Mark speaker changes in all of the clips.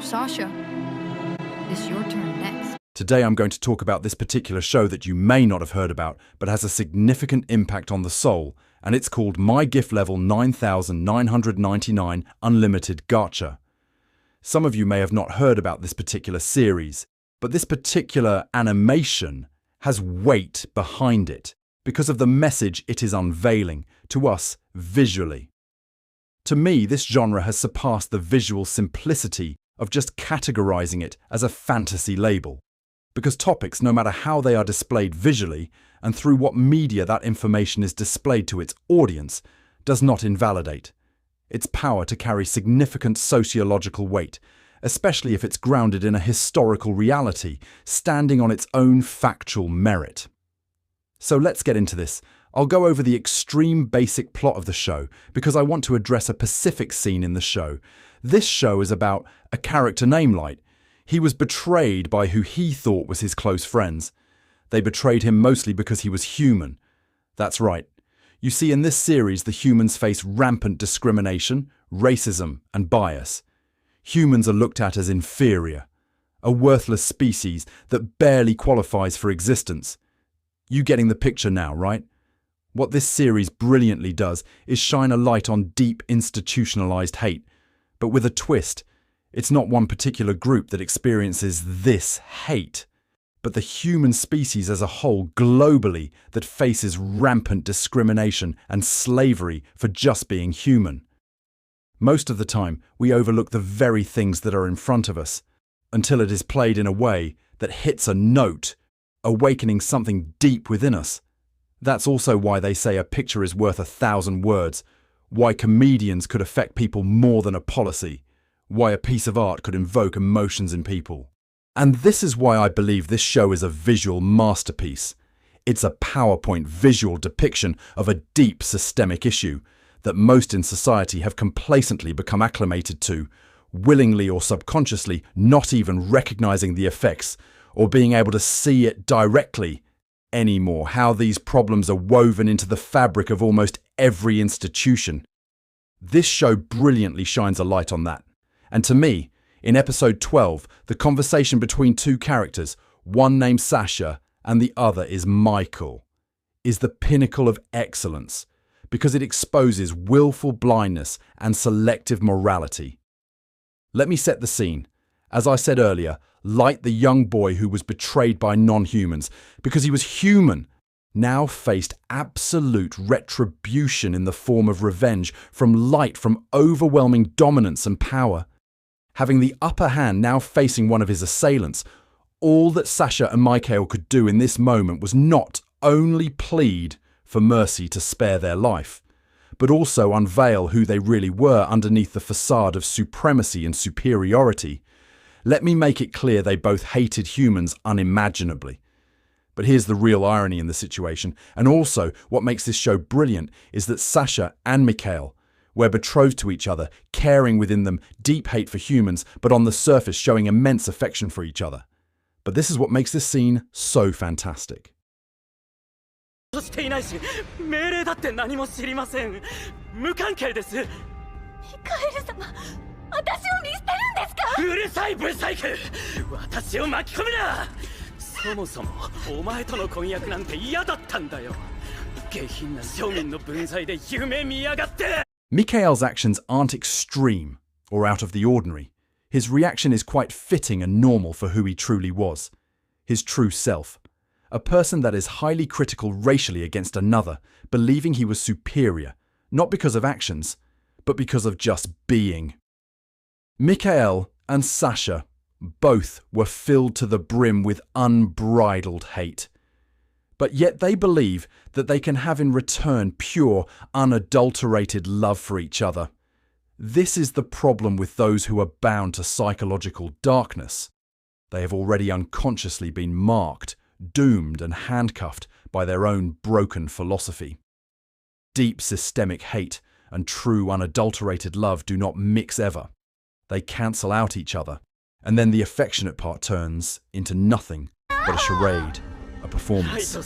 Speaker 1: Sasha, it's your turn next.
Speaker 2: Today I'm going to talk about this particular show that you may not have heard about, but has a significant impact on the soul, and it's called My Gift Level 9999 Unlimited Gacha. Some of you may have not heard about this particular series, but this particular animation has weight behind it because of the message it is unveiling to us visually. To me, this genre has surpassed the visual simplicity of just categorizing it as a fantasy label, because topics, no matter how they are displayed visually and through what media that information is displayed to its audience, does not invalidate its power to carry significant sociological weight, especially if it's grounded in a historical reality, standing on its own factual merit. So let's get into this. I'll go over the extreme basic plot of the show because I want to address a specific scene in the show. This show is about a character named Light. He was betrayed by who he thought was his close friends. They betrayed him mostly because he was human. That's right. You see, in this series, the humans face rampant discrimination, racism, and bias. Humans are looked at as inferior, a worthless species that barely qualifies for existence. You getting the picture now, right? What this series brilliantly does is shine a light on deep institutionalized hate, but with a twist. It's not one particular group that experiences this hate, but the human species as a whole globally that faces rampant discrimination and slavery for just being human. Most of the time, we overlook the very things that are in front of us, until it is played in a way that hits a note, awakening something deep within us. That's also why they say a picture is worth 1,000 words, why comedians could affect people more than a policy, why a piece of art could invoke emotions in people. And this is why I believe this show is a visual masterpiece. It's a PowerPoint visual depiction of a deep systemic issue that most in society have complacently become acclimated to, willingly or subconsciously not even recognizing the effects or being able to see it directly anymore, how these problems are woven into the fabric of almost every institution. This show brilliantly shines a light on that. And to me, in episode 12, the conversation between two characters, one named Sasha and the other is Michael, is the pinnacle of excellence because it exposes willful blindness and selective morality. Let me set the scene. As I said earlier, Light, the young boy who was betrayed by non-humans because he was human, now faced absolute retribution in the form of revenge from Light, from overwhelming dominance and power. Having the upper hand, now facing one of his assailants, all that Sasha and Michael could do in this moment was not only plead for mercy to spare their life, but also unveil who they really were underneath the facade of supremacy and superiority. Let me make it clear they both hated humans unimaginably. But here's the real irony in the situation, and also what makes this show brilliant is that Sasha and Mikhail were betrothed to each other, carrying within them deep hate for humans, but on the surface showing immense affection for each other. But this is what makes this scene so fantastic. Mikhail's actions aren't extreme or out of the ordinary. His reaction is quite fitting and normal for who he truly was, his true self. A person that is highly critical racially against another, believing he was superior, not because of actions, but because of just being. Mikhail and Sasha both were filled to the brim with unbridled hate. But yet they believe that they can have in return pure, unadulterated love for each other. This is the problem with those who are bound to psychological darkness. They have already unconsciously been marked, doomed and handcuffed by their own broken philosophy. Deep systemic hate and true unadulterated love do not mix ever. They cancel out each other, and then the affectionate part turns into nothing but a charade, a performance.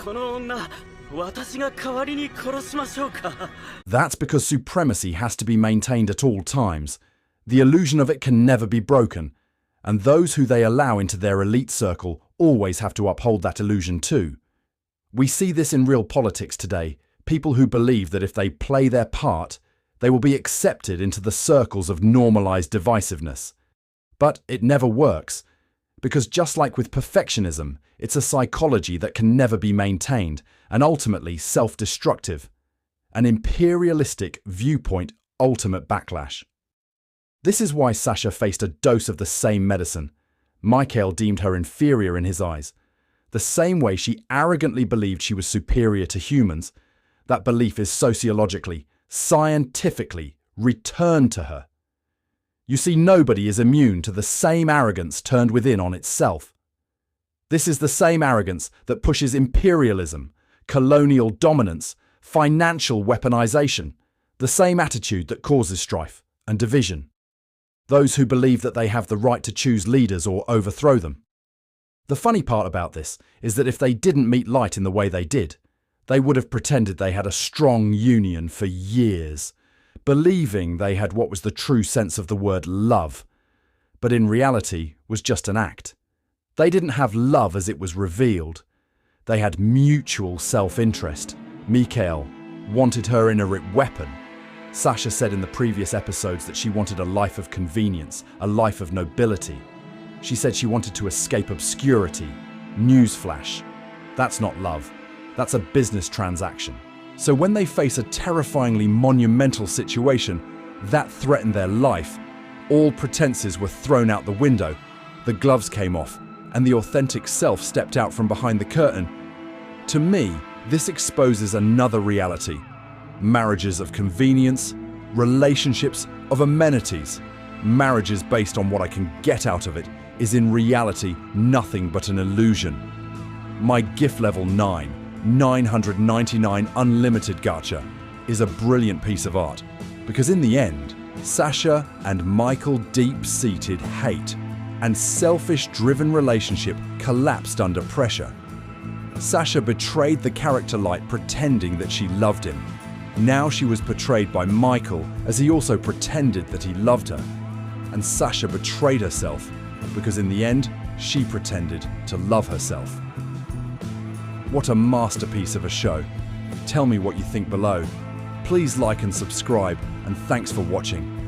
Speaker 3: この女、私が代わりに殺しましょうか。
Speaker 2: That's because supremacy has to be maintained at all times. The illusion of it can never be broken, and those who they allow into their elite circle always have to uphold that illusion too. We see this in real politics today, people who believe that if they play their part, they will be accepted into the circles of normalized divisiveness. But it never works, because just like with perfectionism, it's a psychology that can never be maintained and ultimately self-destructive. An imperialistic viewpoint ultimate backlash. This is why Sasha faced a dose of the same medicine. Mikhail deemed her inferior in his eyes. The same way she arrogantly believed she was superior to humans, that belief is sociologically, scientifically returned to her. You see, nobody is immune to the same arrogance turned within on itself. This is the same arrogance that pushes imperialism, colonial dominance, financial weaponization, the same attitude that causes strife and division. Those who believe that they have the right to choose leaders or overthrow them. The funny part about this is that if they didn't meet light in the way they did, they would have pretended they had a strong union for years, believing they had what was the true sense of the word love, but in reality was just an act. They didn't have love as it was revealed. They had mutual self-interest. Mikhail wanted her inherent weapon. Sasha said in the previous episodes that she wanted a life of convenience, a life of nobility. She said she wanted to escape obscurity. Newsflash. That's not love. That's a business transaction. So when they face a terrifyingly monumental situation that threatened their life, all pretenses were thrown out the window, the gloves came off, and the authentic self stepped out from behind the curtain. To me, this exposes another reality. Marriages of convenience, relationships of amenities. Marriages based on what I can get out of it is in reality nothing but an illusion. My gift level 999 unlimited gacha is a brilliant piece of art, because in the end, Sasha and Michael deep-seated hate and selfish-driven relationship collapsed under pressure. Sasha betrayed the character light pretending that she loved him. Now she was portrayed by Michael as he also pretended that he loved her. And Sasha betrayed herself because in the end, she pretended to love herself. What a masterpiece of a show. Tell me what you think below. Please like and subscribe, and thanks for watching.